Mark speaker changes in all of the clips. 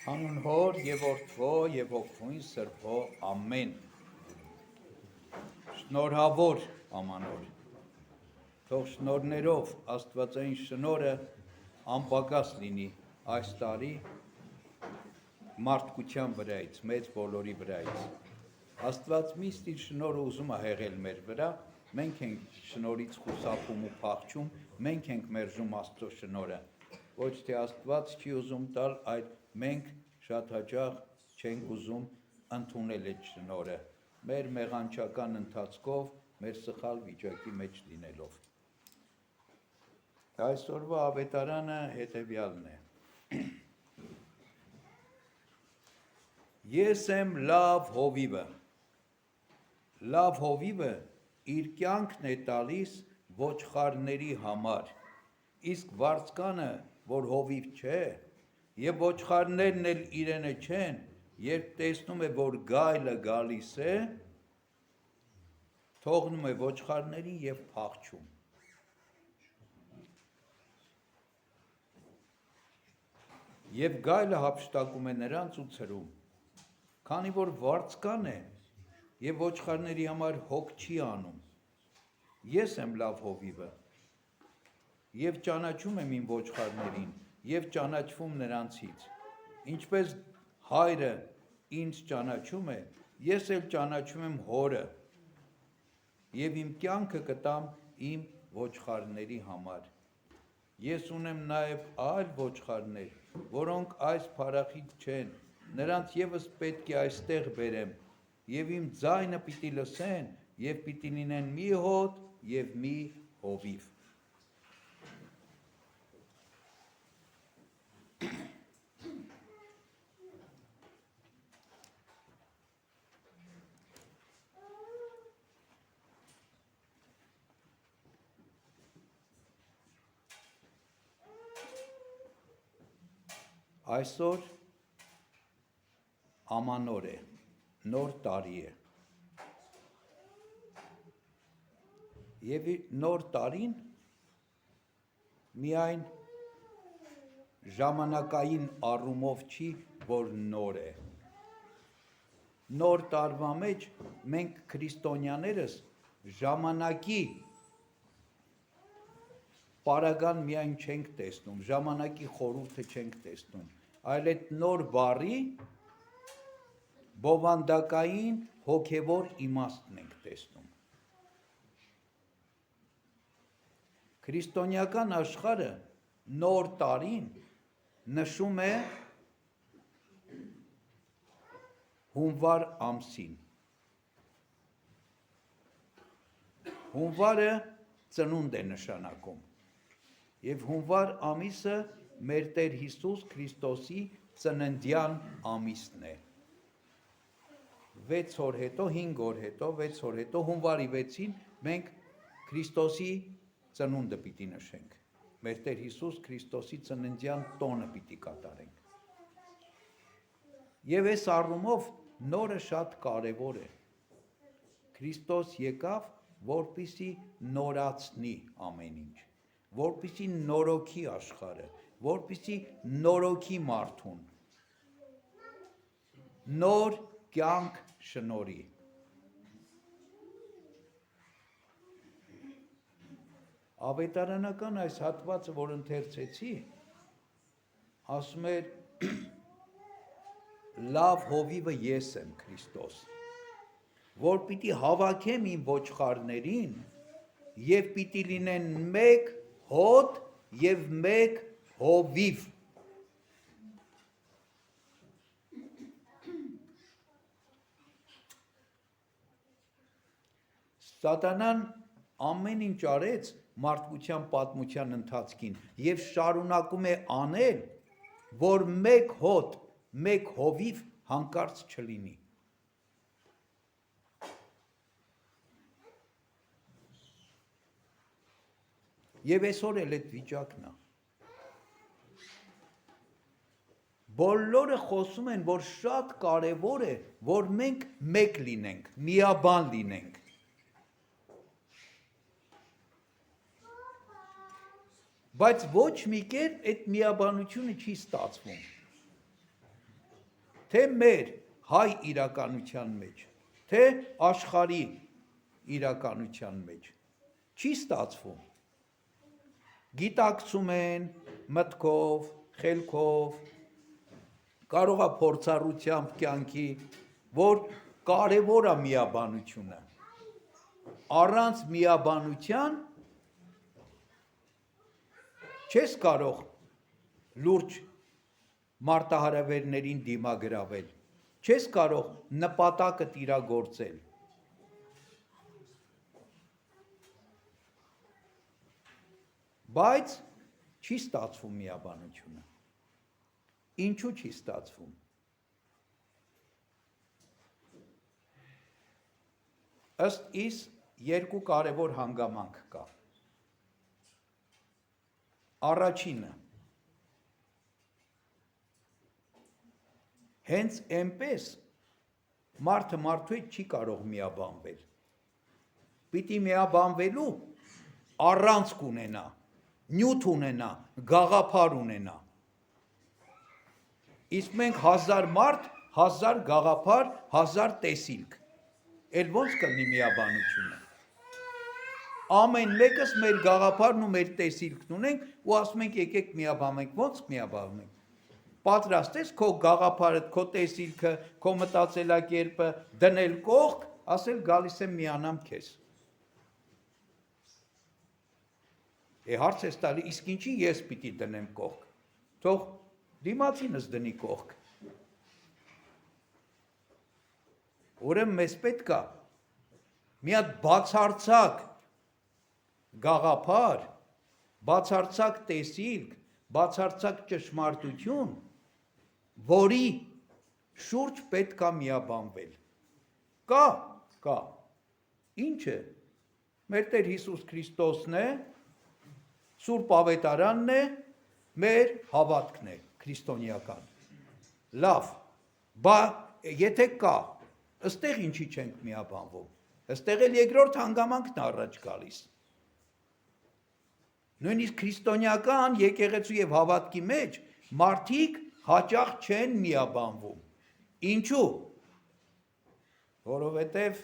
Speaker 1: Հանուն Հոր եւ Որդվո եւ Հոգու Սրբո ամեն։ Շնորհավոր ամանոր։ Թող շնորներով Աստվածային շնորհը անպակաս լինի այս տարի մարդկության վրայից, մեծ բոլորի վրայից։ Աստված միշտ իր շնորհը ուզում է հեղել մեր վրա, մենք ենք շնորհից խուսափում ու փախչում, մենք ենք մերժում Աստծո շնորհը։ Ոչ թե Աստված չի ուզում տալ, այլ մենք շատ հաճախ չենք ուզում ընդունել այդ շնորհը, մեր մեղանչական ընթացքով, մեր սխալ վիճակի մեջ լինելով։ Այսօրվա ավետարանը հետևյալն է. Ես եմ լավ հովիվը։ Լավ հովիվը իր կյանքն է տալիս ոչխարների համար, իսկ վարձկանը, որ հովիվ չէ, եւ ոչխարներն էլ իրենը չեն, երբ տեսնում է, որ գայլը գալիս է, թողնում է ոչխարներին եւ փախչում։ Եվ գայլը հափշտակում է նրանց ու ցրում, քանի որ վարձկան է եւ ոչխարների համար հոգ չի անում։ Ես եմ լավ հովիվը եւ ճանաչում եմ իմ ոչխարներին եւ ճանաչվում նրանցից, ինչպես հայրը ինձ ճանաչում է, ես էլ ճանաչում եմ հորը եւ իմ կյանքը կտամ իմ ոչխարների համար։ Ես ունեմ նաեւ այլ ոչխարներ, որոնք այս փարախից չեն, նրանց եւս պետք է այստեղ բերեմ եւ իմ ձայնը պիտի լսեն եւ պիտի լինեն մի հոտ եւ մի հովիվ։ Այսօր ամանոր է, նոր տարի է։ Եվ նոր տարին միայն ժամանակային առումով չի, որ նոր է։ Նոր տարվա մեջ մենք քրիստոնյաներս ժամանակի պարագան միայն չենք տեսնում, ժամանակի խորհուրդը չենք տեսնում, այլ այդ նոր բառի բովանդակային հոգևոր իմաստն ենք տեսնում։ Քրիստոնեական աշխարհը նոր տարին նշում է հունվար ամսին։ Հունվարը ծնունդ է նշանակում։ Եվ հունվար ամիսը մեր Տեր Հիսուս Քրիստոսի ծննդյան ամիսն է։ 6 օր հետո, 5 օր հետո, 6 օր հետո, հունվարի 6-ին մենք Քրիստոսի ծնունդը պիտի նշենք։ Մեր Տեր Հիսուս Քրիստոսի ծննդյան տոնը պիտի կատարենք։ Եվ այս առումով նորը շատ կարևոր է։ Քրիստոս եկավ, որպեսզի նորացնի ամեն ինչ, որպեսզի նորոգի աշխարհը, որպեսզի նորոգի մարդուն, նոր կյանք շնորհի։ Ավետարանական այս հատվածը, որ ընթերցեցի, ասում էր լավ հովիվը ես եմ Քրիստոս, որ պիտի հավաքեմ իմ ոչխարներին եւ պիտի լինեն մեկ հոտ եւ մեկ հովիվ։ Սատանան ամեն ինչ արեց մարդկության պատմության ընթացքին եւ շարունակում է անել, որ մեկ հոտ, մեկ հովիվ հանկարծ չլինի։ Եվ այսօր էլ այդ վիճակն է։ Բոլորը խոսում են, որ շատ կարևոր է, որ մենք մեկ լինենք, միաբան լինենք։ Բայց ոչ մի կերպ այդ միաբանությունը չի ստացվում։ թե մեր հայ իրականության մեջ, թե աշխարհի իրականության մեջ չի ստացվում։ Գիտակցում են մտքով, խելքով, կարող է փորձառությամբ կյանքի, որ կարևոր է միաբանությունը։ Առանց միաբանության չես կարող լուրջ մարտահրավերներին դիմագրավել, չես կարող նպատակը տիրագործել։ Բայց չի ստացվում միաբանությունը։ Ինչու չի ստացվում։ Ըստ իս երկու կարևոր հանգամանք կա։ Առաջինը, հենց այնպես մարդը մարդու հետ չի կարող միաբանվել։ Պիտի միաբանվելու առանցք ունենա, նյութ ունենա, գաղափար ունենա։ Իսկ մենք 1000 մարդ, 1000 գաղափար, 1000 տեսիլք։ Էլ ոնց կլինի միաբանությունը։ Ամեն մեկս մեր գաղափարն ու մեր տեսիլքն ունենք ու ասում ենք եկեք միաբանենք, ոնց միաբանենք։ Պատրաստ ես քո գաղափարը, քո տեսիլքը, քո մտածելակերպը դնել կողք, ասել գալիս եմ միանամ քեզ։ Հարց ես տալի, իսկ ինչի ես պիտի դնեմ կողք։ Թող դիմացինս դնի կողք։ Ուրեմն մեզ պետք է մի հատ բացարձակ գաղափար, բացարձակ տեսիլք, բացարձակ ճշմարտություն, որի շուրջ պետք է միաբանվել։ Կա։ Ինչը մեր Տեր Հիսուս Քրիստոսն է, Սուրբ Ավետարանն է, մեր հավատքն է քրիստոնեական։ Լավ, բա եթե կա, ըստեղ ինչի չենք միաբանվում։ Ըստեղ էլ երկրորդ հանգամանքն առաջ գալիս։ Նույնիսկ քրիստոնեական եկեղեցու եւ հավատքի մեջ մարդիկ հաճախ չեն միաբանվում։ Ինչու։ Որովհետև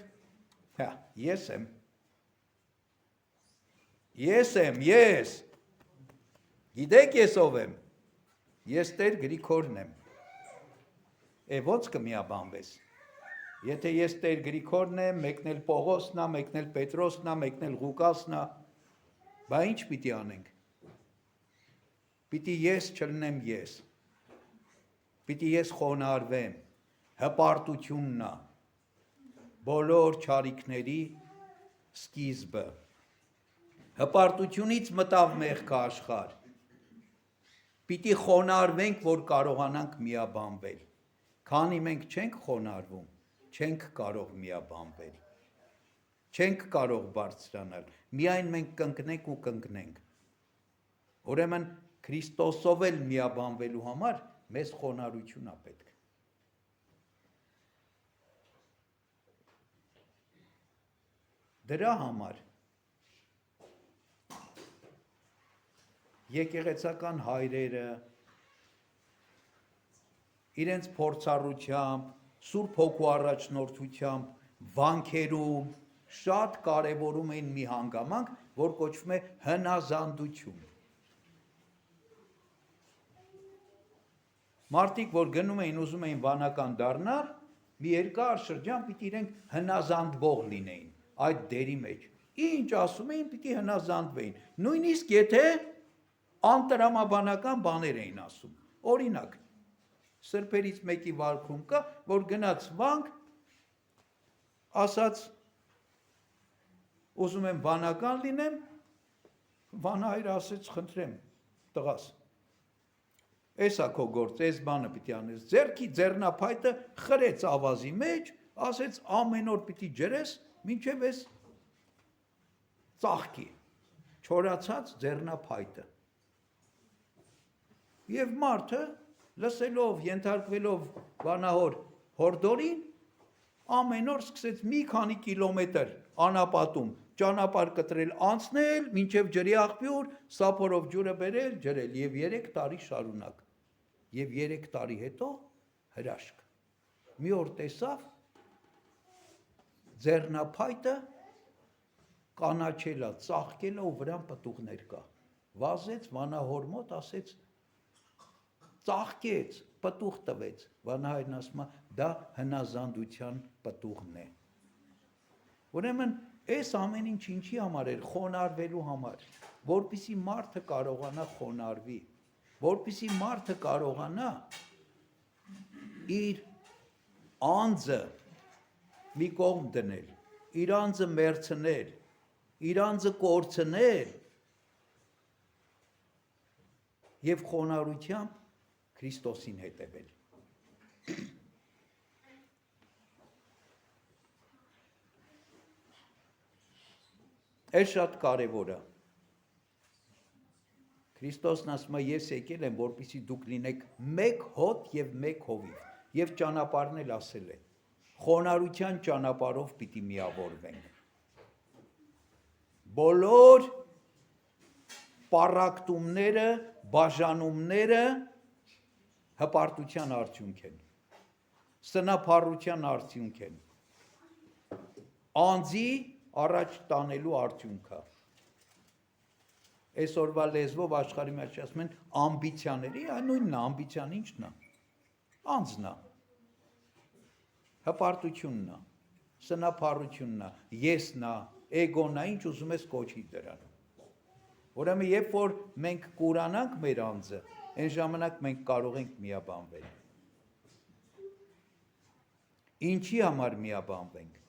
Speaker 1: ես գիտեք ես ով եմ։ Ես Տեր Գրիգորն եմ։ Ոնց կմիաբանվես։ Եթե ես Տեր Գրիգորն եմ, մեկն էլ Պողոսն է, մեկն էլ Պետրոսն է, մեկն էլ Ղուկասն է, բա ինչ պիտի անենք։ Պիտի ես չլնեմ ես։ Պիտի ես խոնարհվեմ։ Հպարտությունն է բոլոր չարիքների սկիզբը։ Հպարտությունից մտավ մեղքը աշխարհ։ Պիտի խոնարհվենք, որ կարողանանք միաբանվել։ Քանի մենք չենք խոնարհվում, չենք կարող միաբանվել։ Չենք կարող բարձրանալ, միայն մենք կընկնենք ու կընկնենք։ Ուրեմն Քրիստոսով էլ միաբանվելու համար մեզ խոնարհություն է պետք։ Դրա համար եկեղեցական հայրերը իրենց փորձառությամբ, Սուրբ Հոգու առաջնորդությամբ, վանքերում շատ կարևորում են մի հանգամանք, որ կոչվում է հնազանդություն։ Մարդիկ, որ գնում էին, ուզում էին վանական դառնալ, մի երկար շրջան պիտի իրենք հնազանդվող լինեին այդ դերի մեջ։ Ինչ ասում էին, պիտի հնազանդվեին։ Նույնիսկ եթե անտրամաբանական բաներ էին ասում։ Օրինակ, սրբերից մեկի վարքում կա, որ գնաց վանք, ասաց, ուզում եմ վանական լինեմ, վանահայրը ասեց, խնդրեմ, տղաս, էսա քո գործ, էս բանը պիտի անես, ձեռքի ձեռնափայտը խրեց ավազի մեջ, ասեց ամեն օր պիտի ջրես, մինչև էս ծաղկի, չորացած ձեռնափայտը։ Եվ մարդը լսելով, ենթարկվելով վանահոր հորդորին, ամեն օր սկսեց մի քանի կիլոմետր անապատում ճանապարհ կտրել, անցնել, մինչև ջրի աղբյուր, սափորով ջուրը բերել, ջրել եւ 3 տարի շարունակ։ Եվ 3 տարի հետո հրաշք։ մի օր տեսավ ձեռնափայտը կանաչելա, ծաղկելա ու վրան պտուղներ կա։ Վազեց վանահոր մոտ, ասեց ծաղկեց, պտուղ տվեց։ Վանահայրն ասում է, դա հնազանդության պտուղն է։ Ուրեմն այս ամեն ինչ ինչի համար էր, խոնարհվելու համար, որպեսզի մարդը կարողանա խոնարհվի, որպեսզի մարդը կարողանա իր անձը մի կողմ դնել, իր անձը մերցնել, իր անձը կորցնել եւ խոնարհությամբ Քրիստոսին հետևել։ Այս շատ կարևոր է։ Քրիստոսն ասում է, ես եկել եմ, որպեսզի դուք լինեք մեկ հոտ եւ մեկ հովիվ, եւ ճանապարհն էլ ասել է։ Խոնարհության ճանապարհով պիտի միավորվենք։ Բոլոր պառակտումները, բաժանումները հպարտության արդյունք են, սնափառության արդյունք են, անձի առաջ տանելու արդյունքը։ Այսօրվա լեզվով աշխարհի մեջ ասում են ամբիցիաների, նույնն է, ամբիցիան ինչն է, անձն է, հպարտությունն է, սնափառությունն է, եսն է, էգոն է, ինչ ուզում ես կոչի դրան։ Ուրեմն երբ որ մենք կուրանանք մեր անձը, այն ժամանակ մենք կարող ենք միաբանվել։ Ինչի համար միաբանվենք։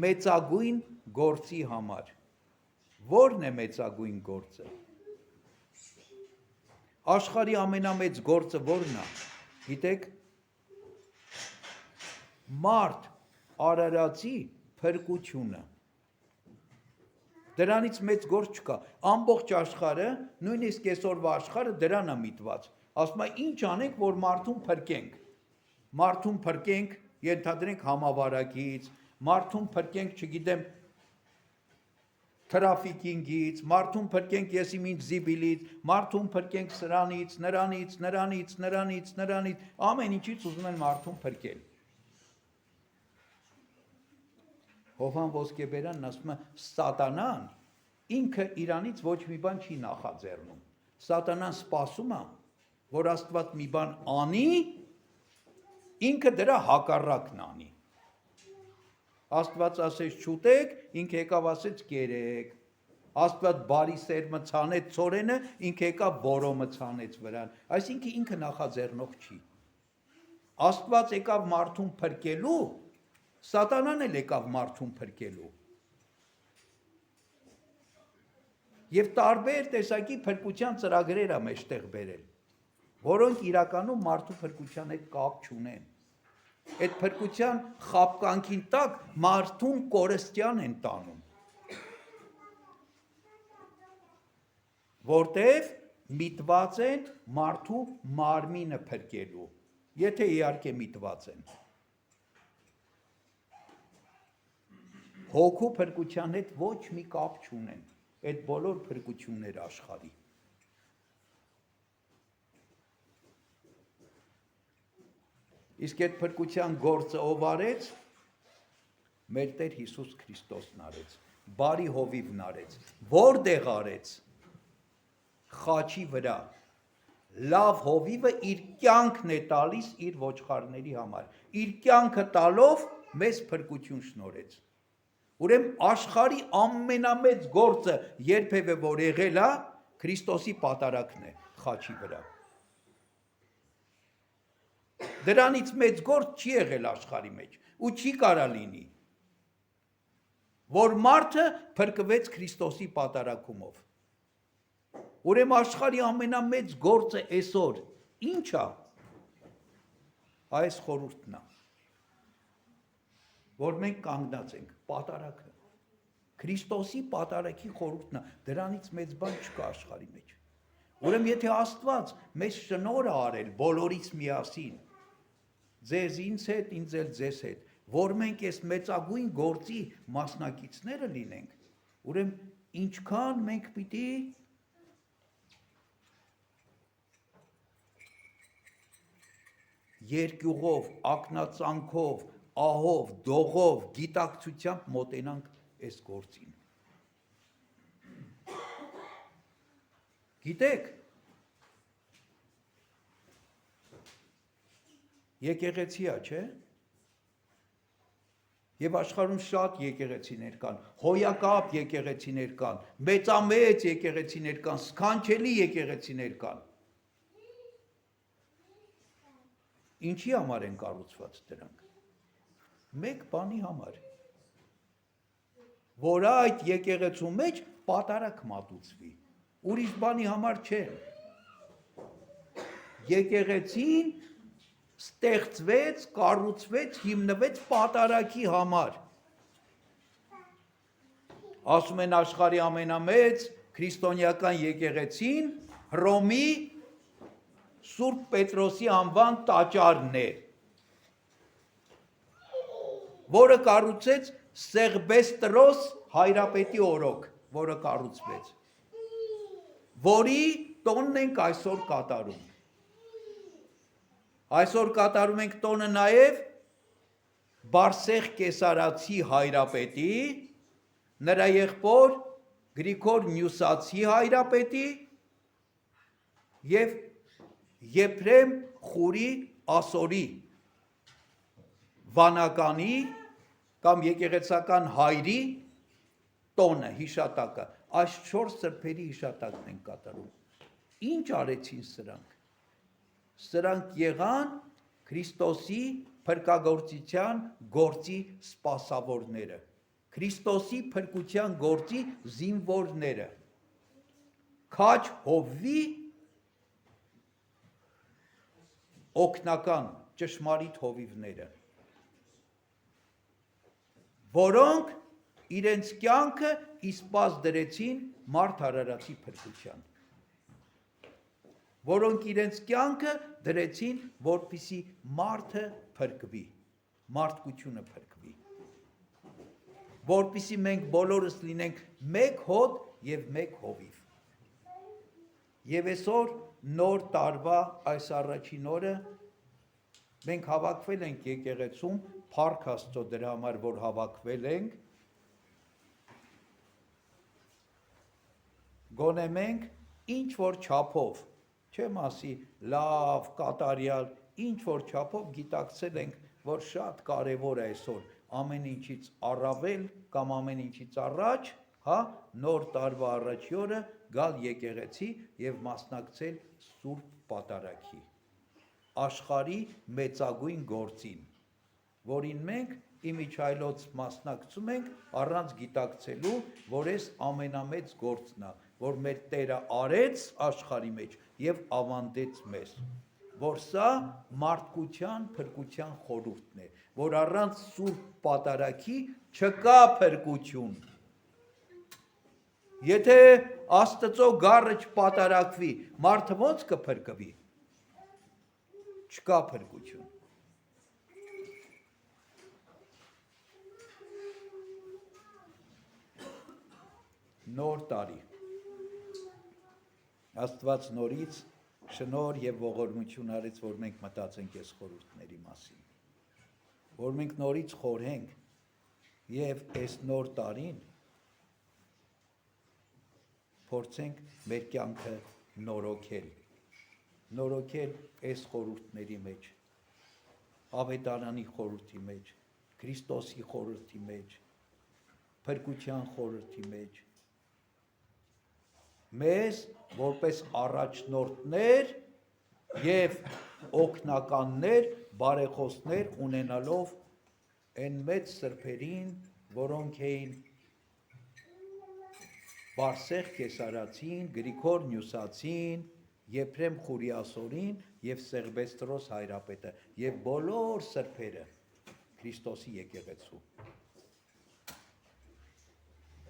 Speaker 1: Մեծագույն գործի համար։ Ո՞րն է մեծագույն գործը։ Աշխարհի ամենամեծ գործը ո՞րն է։ Գիտեք, մարդ արարածի փրկությունը։ Դրանից մեծ գործ չկա։ Ամբողջ աշխարհը, նույնիսկ այսօրվա աշխարհը դրան է միտված։ Ասում է, ինչ անենք, որ մարդուն փրկենք։ Մարդուն փրկենք, ենթադրենք համավարակից, մարդուն փրկենք, չգիտեմ, թրաֆիկինգից, մարդուն փրկենք եսիմինչ զիբիլից, մարդուն փրկենք սրանից, նրանից, ամեն ինչից ուզում են մարդուն փրկել։ Հովհան Ոսկեբերանն ասում է, սատանան ինքը իրանից ոչ մի բան չի նախաձեռնում։ Սատանան սպասում է, որ Աստված մի բան անի, ինքը դրա հակառակն անի։ Աստված ասեց չուտեք, ինքը եկավ ասեց կերեք։ Աստված բարի սերմը ցանեց ցորենը, ինքը եկավ բորոմը ցանեց վրան։ Այսինքն ինքը նախաձեռնող չի։ Աստված եկավ մարդուն փրկելու, Սատանան էլ եկավ մարդուն փրկելու։ Եվ տարբեր տեսակի փրկության ծրագրեր է մեջտեղ բերել, որոնք իրականում մարդու փրկության հետ կապ չունեն։ Այդ փրկության խապկանքին տակ մարդուն կորստյան են տանում։ Որտև միտված են մարդու մարմինը փրկելու, եթե իհարկե միտված են։ Հոգու փրկության հետ ոչ մի կապ չունեն այդ բոլոր փրկությունները աշխարհի։ Իսկ այդ փրկության գործը ով արեց, մեր Տեր Հիսուս Քրիստոսն արեց, բարի հովիվն արեց, որտեղ արեց, խաչի վրա, լավ հովիվը իր կյանքն է տալիս իր ոչխարների համար, իր կյանքը տալով մեզ փրկություն շնորհեց։ Ուրեմն աշխարհի ամենամեծ գործը երբևէ որ եղել է, Քրիստոսի պատարագն է խաչի վրա։ Դրանից մեծ գործ չի եղել աշխարհի մեջ ու չի կարա լինի, որ մարդը փրկվեց Քրիստոսի պատարագումով։ Ուրեմն աշխարհի ամենամեծ գործը այսօր ի՞նչ է։ Այս խորհուրդն է, որ մենք կանգնած ենք, պատարագը, Քրիստոսի պատարագի խորհուրդն է, դրանից մեծ բան չկա աշխարհի մեջ։ Ուրեմն եթե Աստված մեզ շնորհ է արել բոլորից միասին, ձեզ ինձ հետ, ինձ էլ ձեզ հետ, որ մենք այս մեծագույն գործի մասնակիցները լինենք, ուրեմն ինչքան մենք պիտի երկյուղով, ակնածանքով, ահով, դողով, գիտակցությամբ մոտենանք այս գործին։ Գիտեք, եկեղեցիա, չէ՞։ Եվ աշխարհում շատ եկեղեցիներ կան, հոյակապ եկեղեցիներ կան, մեծամեծ եկեղեցիներ կան, սքանչելի եկեղեցիներ կան։ Ինչի համար են կառուցված դրանք։ Մեկ բանի համար, որ այդ եկեղեցու մեջ պատարակ մատուցվի, ուրիշ բանի համար չէ։ Եկեղեցին ստեղծվեց, կառուցվեց, հիմնվեց պատարակի համար։ Ասում են աշխարհի ամենամեծ քրիստոնեական եկեղեցին Հռոմի Սուրբ Պետրոսի անվան տաճարն է, որը կառուցեց Սեղբեստրոս հայրապետի օրոք, որը կառուցվեց, որի տոնն ենք այսօր կատարում։ Այսօր կատարում ենք տոնը նաև Բարսեղ Կեսարացի հայրապետի, նրա եղբոր Գրիգոր Նյուսացի հայրապետի և Եփրեմ Խուրի Ասորի վանականի կամ եկեղեցական հայրի տոնը, հիշատակը, այս 4 սրբերի հիշատակն են կատարում։ Ինչ արեցին սրանք։ Սրանք եղան Քրիստոսի փրկagorցության գործի սպասավորները, Քրիստոսի փրկության գործի զինվորները, քաջ հովվի օգնական ճշմարիտ հովիվները, որոնք իրենց կյանքը իսպաս դրեցին մարդ արարածի փրկության, որոնք իրենց կյանքը դրեցին, որպեսզի մարդը փրկվի, մարդկությունը փրկվի, որպեսզի մենք բոլորս լինենք մեկ հոտ և մեկ հովիվ։ Եվ այսօր նոր տարվա այս առաջին օրը մենք հավաքվել ենք եկեղեցում, փառք Աստծո դրա համար, որ հավաքվել ենք, գոնե մենք ինչ որ չափով, չեմ ասի լավ, կատարյալ, ինչ որ չափով գիտակցել ենք, որ շատ կարևոր է այսօր ամեն ինչից առավել կամ ամեն ինչից առաջ, նոր տարվա առաջի օրը գալ եկեղեցի և մասնակցել Սուրբ Պատարագի, աշխարհի մեծագույն գործին, որին մենք իմիջայլոց մասնակցում ենք առանց գիտակցելու, որ այս ամենամեծ գործն է, որ մեր Տերը արեց աշխարհի մեջ և ավանդեց մեզ, որ սա մարդկության փրկության խորհուրդն է, որ առանց Սուրբ Պատարագի չկա փրկություն։ Եթե Աստծո գառը չպատարագվի, մարդը ո՞նց կփրկվի։ Չկա փրկություն։ Նոր տարի։ Աստված նորից շնորհ և ողորմություն արեց, որ մենք մտածենք այս խորհուրդների մասին, որ մենք նորից խորհենք և այս նոր տարին փորձենք մեր կյանքը նորոգել այս խորհուրդների մեջ, ավետարանի խորհրդի մեջ, Քրիստոսի խորհրդի մեջ, փրկության խորհրդի մեջ, մեզ որպես առաջնորդներ և օգնականներ, բարեխոսներ ունենալով այն մեծ սրբերին, որոնք էին Բարսեղ Կեսարացին, Գրիգոր Նյուսացին, Եփրեմ Խուրի Ասորին և Սեղբեստրոս հայրապետը և բոլոր սրբերը Քրիստոսի եկեղեցու։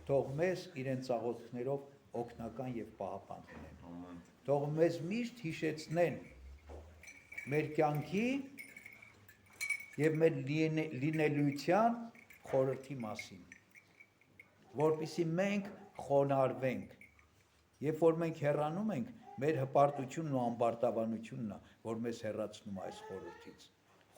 Speaker 1: Թող մեզ իրենց աղոթքներով օգնական և պահապան լինեն։ Թող մեզ միշտ հիշեցնեն մեր կյանքի և մեր լինելիության խորհրդի մասին, որպեսզի մենք խոնարհվենք, երբ որ մենք հեռանում ենք, Մեր հպարտությունն ու ամբարտավանությունն է, որ մեզ հեռացնում է այս խորհրդից։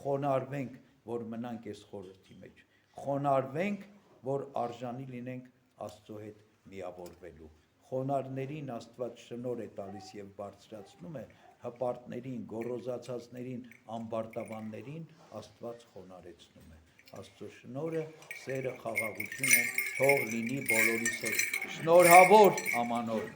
Speaker 1: Խոնարհվենք, որ մնանք այս խորհրդի մեջ։ Խոնարհվենք, որ արժանի լինենք Աստծո հետ միավորվելու։ Խոնարհներին Աստված շնորհ է տալիս եւ բարձրացնում է, հպարտներին, գոռոզացածներին, ամբարտավաններին Աստված խոնարհեցնում է։ Աստծո շնորհը, սերը, խաղաղությունը թող լինի բոլորիս հետ։ Շնորհավոր ամանոր։